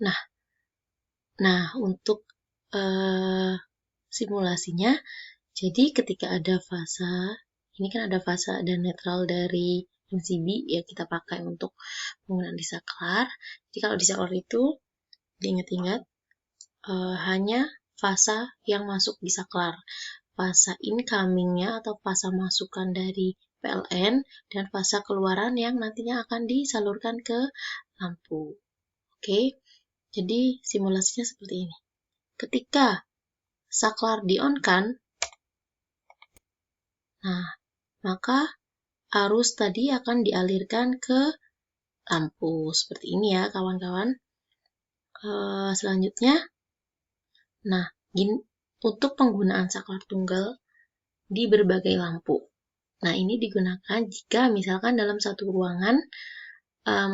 Nah, untuk simulasinya, jadi ketika ada fasa, ini kan ada fasa dan netral dari MCB ya kita pakai untuk penggunaan di saklar. Jadi kalau di saklar itu diingat-ingat hanya fasa yang masuk di saklar, fasa incoming-nya atau fasa masukan dari PLN dan fasa keluaran yang nantinya akan disalurkan ke lampu. Oke, jadi simulasinya seperti ini. Ketika saklar di-on-kan, nah, maka arus tadi akan dialirkan ke lampu. Seperti ini ya, kawan-kawan. Selanjutnya, nah, untuk penggunaan saklar tunggal di berbagai lampu. Nah, ini digunakan jika misalkan dalam satu ruangan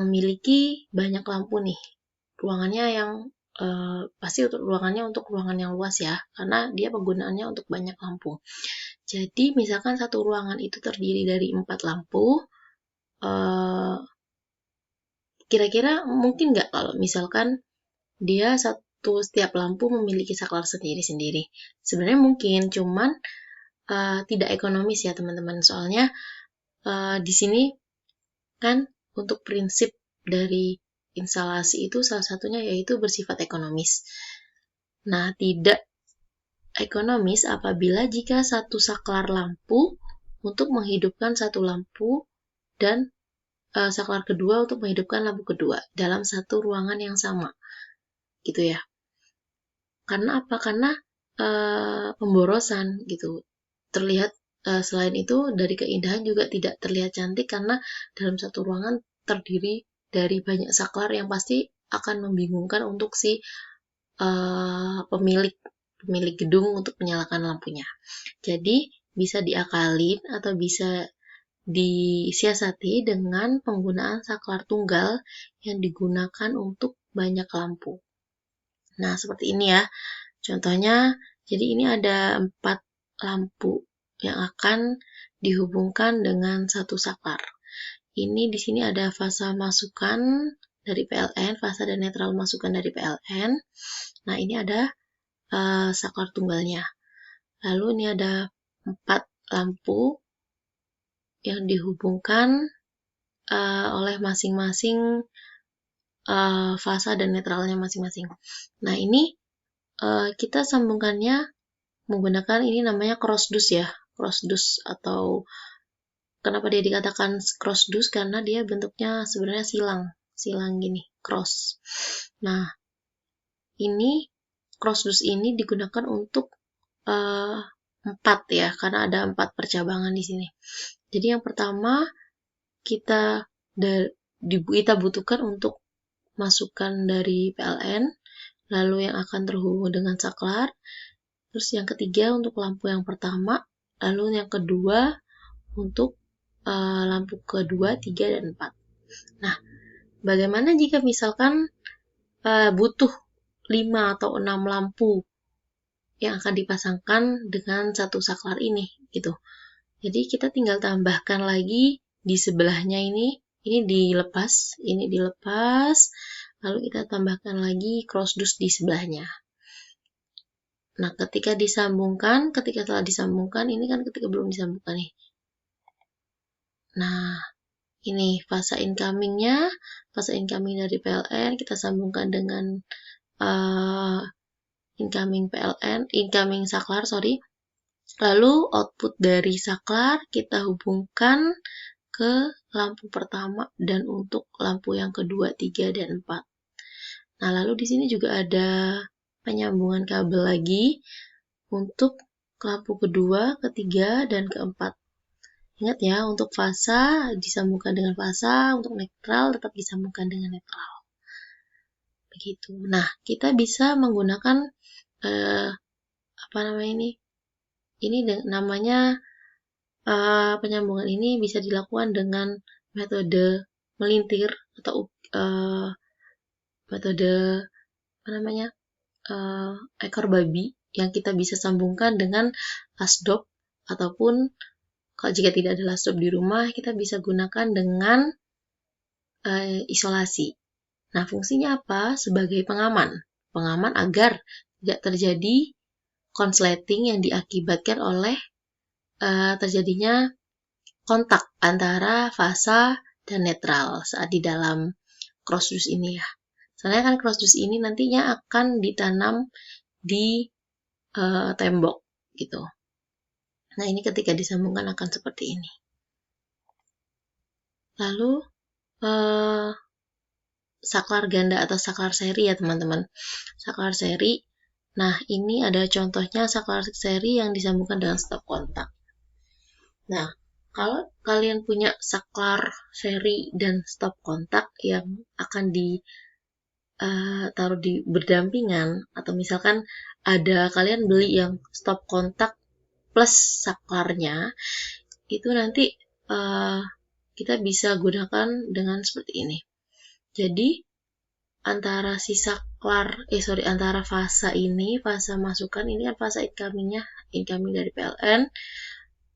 memiliki banyak lampu nih. Ruangannya yang pasti untuk ruangan yang luas ya, karena dia penggunaannya untuk banyak lampu. Jadi misalkan satu ruangan itu terdiri dari 4 lampu, kira-kira mungkin nggak kalau misalkan dia setiap lampu memiliki saklar sendiri-sendiri? Sebenarnya mungkin, cuman tidak ekonomis ya teman-teman. Soalnya di sini kan untuk prinsip dari instalasi itu salah satunya yaitu bersifat ekonomis. Nah, tidak ekonomis apabila jika satu saklar lampu untuk menghidupkan satu lampu dan saklar kedua untuk menghidupkan lampu kedua dalam satu ruangan yang sama. Gitu ya. Karena apa? Karena pemborosan gitu. Terlihat selain itu dari keindahan juga tidak terlihat cantik karena dalam satu ruangan terdiri dari banyak saklar yang pasti akan membingungkan untuk si pemilik gedung untuk menyalakan lampunya. Jadi bisa diakalin atau bisa disiasati dengan penggunaan saklar tunggal yang digunakan untuk banyak lampu. Nah, seperti ini ya. Contohnya, jadi ini ada 4 lampu yang akan dihubungkan dengan satu saklar. Ini di sini ada fasa masukan dari PLN, fasa dan netral masukan dari PLN. Nah, ini ada saklar tunggalnya. Lalu ini ada 4 lampu yang dihubungkan oleh masing-masing fasa dan netralnya masing-masing. Nah, ini kita sambungkannya menggunakan ini namanya cross-duce ya. Cross-duce atau kenapa dia dikatakan cross-duce? Karena dia bentuknya sebenarnya silang gini, cross. Nah, ini cross-duce ini digunakan untuk 4 ya, karena ada 4 percabangan di sini. Jadi yang pertama kita butuhkan untuk masukan dari PLN, lalu yang akan terhubung dengan saklar, terus yang ketiga untuk lampu yang pertama, lalu yang kedua untuk lampu kedua, 3, dan 4. Nah, bagaimana jika misalkan butuh 5 atau 6 lampu yang akan dipasangkan dengan satu saklar ini gitu. Jadi kita tinggal tambahkan lagi di sebelahnya ini dilepas, lalu kita tambahkan lagi cross-duce di sebelahnya. Nah, ketika telah disambungkan, ini kan ketika belum disambungkan nih. Nah, ini fasa incoming dari PLN, kita sambungkan dengan incoming saklar, Lalu output dari saklar kita hubungkan ke lampu pertama dan untuk lampu yang kedua, 3, dan 4. Nah, lalu di sini juga ada penyambungan kabel lagi untuk lampu kedua, ketiga, dan keempat. Ingat ya, untuk fasa disambungkan dengan fasa, untuk netral tetap disambungkan dengan netral. Begitu. Nah, kita bisa menggunakan ini namanya penyambungan ini bisa dilakukan dengan metode melintir atau metode ekor babi yang kita bisa sambungkan dengan lasdop, ataupun kalau jika tidak ada lasdop di rumah kita bisa gunakan dengan isolasi. Nah, fungsinya apa? Sebagai pengaman. Pengaman agar tidak terjadi konsleting yang diakibatkan oleh terjadinya kontak antara fasa dan netral saat di dalam crossdus ini ya. Soalnya kan crossdus ini nantinya akan ditanam di tembok gitu. Nah, ini ketika disambungkan akan seperti ini. Lalu saklar ganda atau saklar seri ya teman-teman. Saklar seri. Nah, ini ada contohnya saklar seri yang disambungkan dengan stop kontak. Nah, kalau kalian punya saklar seri dan stop kontak yang akan taruh di berdampingan, atau misalkan ada kalian beli yang stop kontak plus saklarnya, itu nanti kita bisa gunakan dengan seperti ini. Jadi antara si saklar, antara fasa ini, fasa masukan ini kan fasa incoming dari PLN,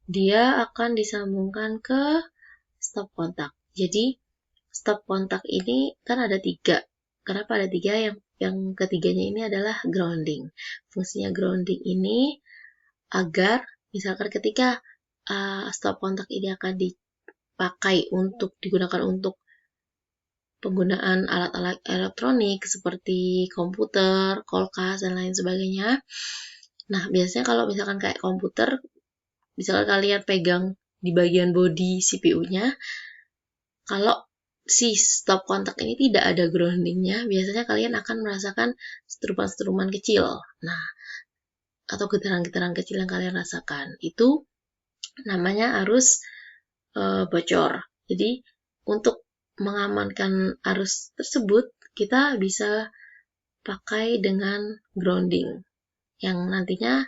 dia akan disambungkan ke stop kontak. Jadi stop kontak ini kan ada 3. Kenapa ada 3? Yang ketiganya ini adalah grounding. Fungsinya grounding ini agar misalkan ketika stop kontak ini akan digunakan untuk penggunaan alat-alat elektronik seperti komputer, kulkas, dan lain sebagainya. Nah, biasanya kalau misalkan kayak komputer, misalkan kalian pegang di bagian bodi CPU-nya, kalau si stop kontak ini tidak ada groundingnya, biasanya kalian akan merasakan seterupan-seterupan kecil. Nah, atau getaran-getaran kecil yang kalian rasakan. Itu namanya arus bocor. Jadi, untuk mengamankan arus tersebut, kita bisa pakai dengan grounding yang nantinya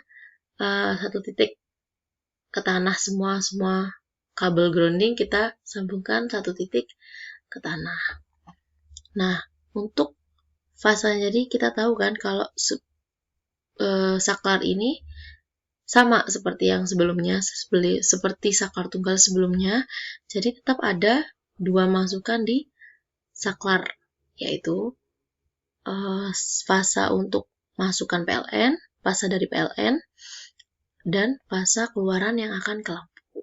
satu titik ke tanah, semua kabel grounding kita sambungkan satu titik ke tanah. Nah, untuk fasa, jadi kita tahu kan kalau saklar ini sama seperti yang sebelumnya, seperti saklar tunggal sebelumnya, jadi tetap ada 2 masukan di saklar, yaitu fasa untuk masukan PLN, fasa dari PLN, dan fasa keluaran yang akan ke lampu.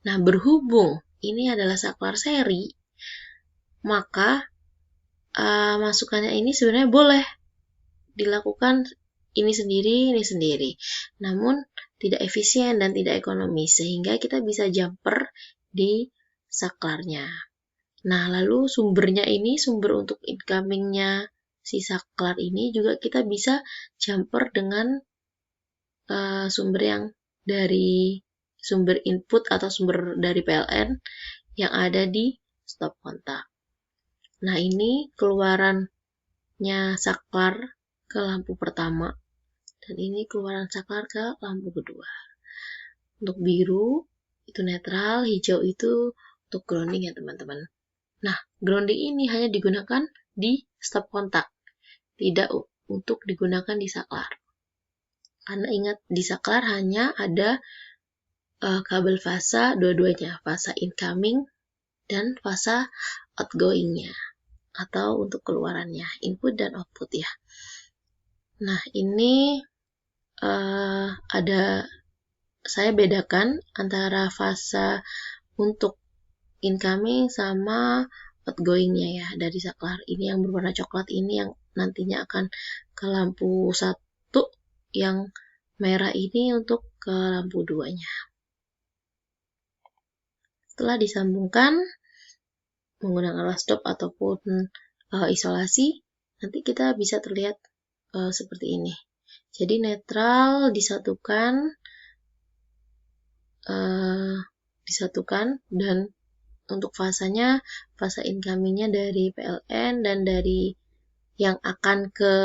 Nah, berhubung ini adalah saklar seri, maka masukannya ini sebenarnya boleh dilakukan ini sendiri, namun tidak efisien dan tidak ekonomis, sehingga kita bisa jumper di saklarnya. Nah, lalu sumber untuk incoming-nya si saklar ini juga kita bisa jumper dengan sumber yang dari sumber input atau sumber dari PLN yang ada di stop kontak. Nah, ini keluarannya saklar ke lampu pertama, dan ini keluaran saklar ke lampu kedua. Untuk biru itu netral, hijau itu untuk grounding ya teman-teman. Nah, grounding ini hanya digunakan di stop kontak, tidak untuk digunakan di saklar. Karena ingat, di saklar hanya ada kabel fasa dua-duanya, fasa incoming dan fasa outgoing-nya, atau untuk keluarannya, input dan output ya. Nah, ini saya bedakan antara fasa untuk incoming sama outgoing-nya ya dari saklar. Ini yang berwarna coklat ini yang nantinya akan ke lampu 1, yang merah ini untuk ke lampu 2-nya. Setelah disambungkan menggunakan laptop ataupun isolasi, nanti kita bisa terlihat seperti ini. Jadi netral disatukan dan untuk fasanya, fasa incoming-nya dari PLN dan dari yang akan ke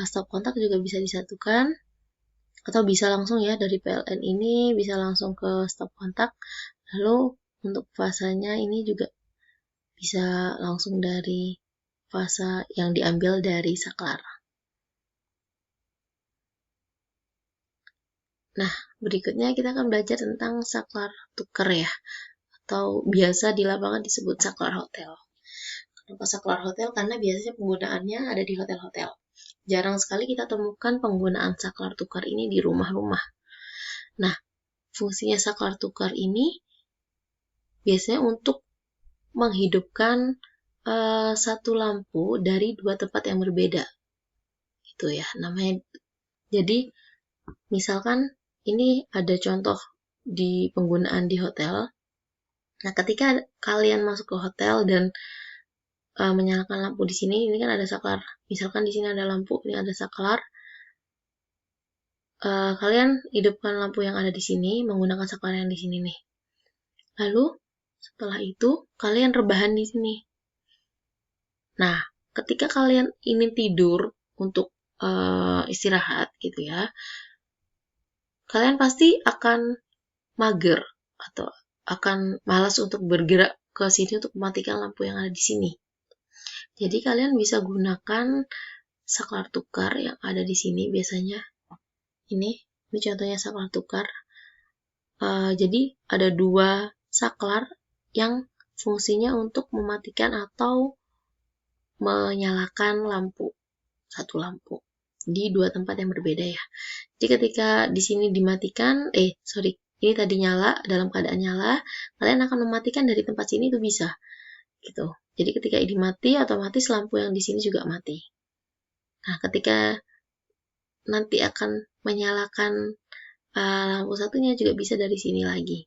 stop kontak juga bisa disatukan, atau bisa langsung ya dari PLN ini bisa langsung ke stop kontak. Lalu untuk fasanya ini juga bisa langsung dari fasa yang diambil dari saklar. Nah, berikutnya kita akan belajar tentang saklar tuker ya, atau biasa di lapangan disebut saklar hotel. Kenapa saklar hotel? Karena biasanya penggunaannya ada di hotel-hotel. Jarang sekali kita temukan penggunaan saklar tukar ini di rumah-rumah. Nah, fungsinya saklar tukar ini biasanya untuk menghidupkan satu lampu dari dua tempat yang berbeda. Itu ya, namanya. Jadi, misalkan ini ada contoh di penggunaan di hotel. Nah, ketika kalian masuk ke hotel dan menyalakan lampu di sini, ini kan ada saklar. Misalkan di sini ada lampu, ini ada saklar. Kalian hidupkan lampu yang ada di sini menggunakan saklar yang di sini nih. Lalu setelah itu kalian rebahan di sini. Nah, ketika kalian ingin tidur untuk istirahat gitu ya, kalian pasti akan mager atau akan malas untuk bergerak ke sini untuk mematikan lampu yang ada di sini. Jadi kalian bisa gunakan saklar tukar yang ada di sini biasanya. Ini contohnya saklar tukar. Jadi ada dua saklar yang fungsinya untuk mematikan atau menyalakan lampu, satu lampu di dua tempat yang berbeda ya. Jadi ketika di sini dimatikan, ini tadi nyala, dalam keadaan nyala, kalian akan mematikan dari tempat sini itu bisa, gitu. Jadi ketika ini mati, otomatis lampu yang di sini juga mati. Nah, ketika nanti akan menyalakan lampu satunya juga bisa dari sini lagi.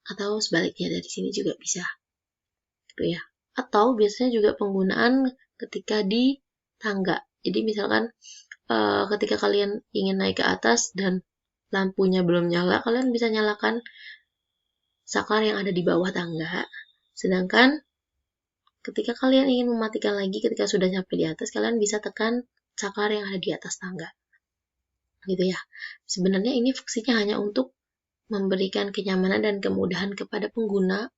Atau sebaliknya dari sini juga bisa. Gitu ya. Atau biasanya juga penggunaan ketika di tangga. Jadi misalkan ketika kalian ingin naik ke atas dan lampunya belum nyala, kalian bisa nyalakan saklar yang ada di bawah tangga. Sedangkan ketika kalian ingin mematikan lagi ketika sudah sampai di atas, kalian bisa tekan saklar yang ada di atas tangga. Gitu ya. Sebenarnya ini fungsinya hanya untuk memberikan kenyamanan dan kemudahan kepada pengguna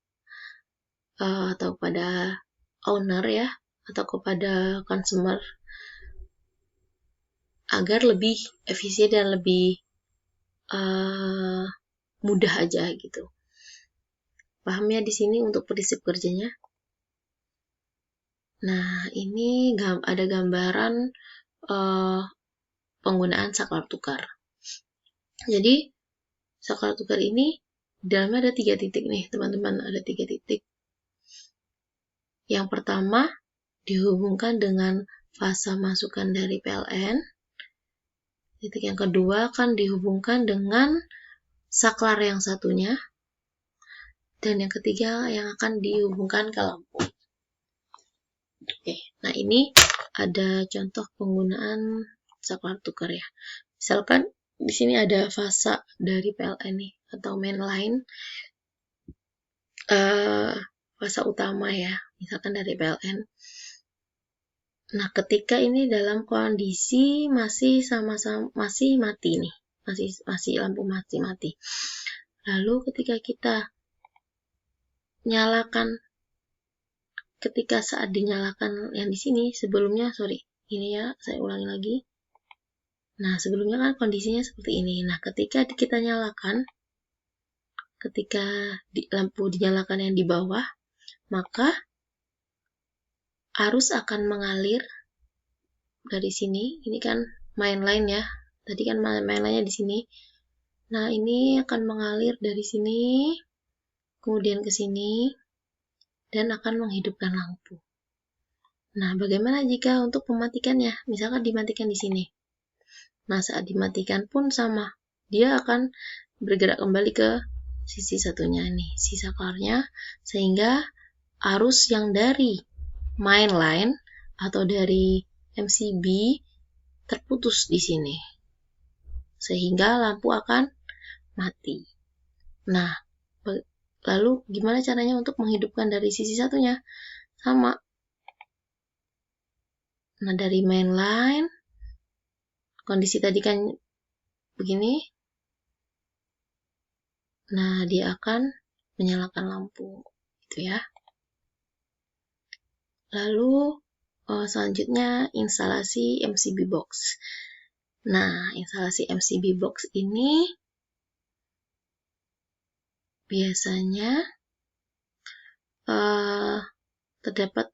atau pada owner ya, atau kepada consumer agar lebih efisien dan lebih mudah aja gitu. Paham ya di sini untuk prinsip kerjanya? Nah, ini ada gambaran penggunaan saklar tukar. Jadi, saklar tukar ini dalamnya ada 3 titik nih, teman-teman. Ada 3 titik. Yang pertama, dihubungkan dengan fasa masukan dari PLN. Titik yang kedua akan dihubungkan dengan saklar yang satunya. Dan yang ketiga yang akan dihubungkan ke lampu. Oke, nah ini ada contoh penggunaan saklar tukar ya. Misalkan di sini ada fasa dari PLN nih atau main line, fasa utama ya, misalkan dari PLN. Nah, ketika ini dalam kondisi masih mati nih, masih lampu mati. Lalu ketika kita nyalakan, ketika saat dinyalakan yang di sini sebelumnya, ini ya, saya ulangi lagi. Nah, sebelumnya kan kondisinya seperti ini. Nah, ketika kita nyalakan, ketika lampu dinyalakan yang di bawah, maka arus akan mengalir dari sini. Ini kan main line ya. Tadi kan main line-nya di sini. Nah, ini akan mengalir dari sini, kemudian ke sini, dan akan menghidupkan lampu. Nah, bagaimana jika untuk mematikannya? Misalkan dimatikan di sini. Nah, saat dimatikan pun sama. Dia akan bergerak kembali ke sisi satunya nih, sisi saklarnya, sehingga arus yang dari main line atau dari MCB terputus di sini. Sehingga lampu akan mati. Nah, lalu gimana caranya untuk menghidupkan dari sisi satunya? Sama. Nah, dari main line, kondisi tadi kan begini. Nah, dia akan menyalakan lampu. Gitu ya. Lalu, selanjutnya instalasi MCB box. Nah, instalasi MCB box ini biasanya terdapat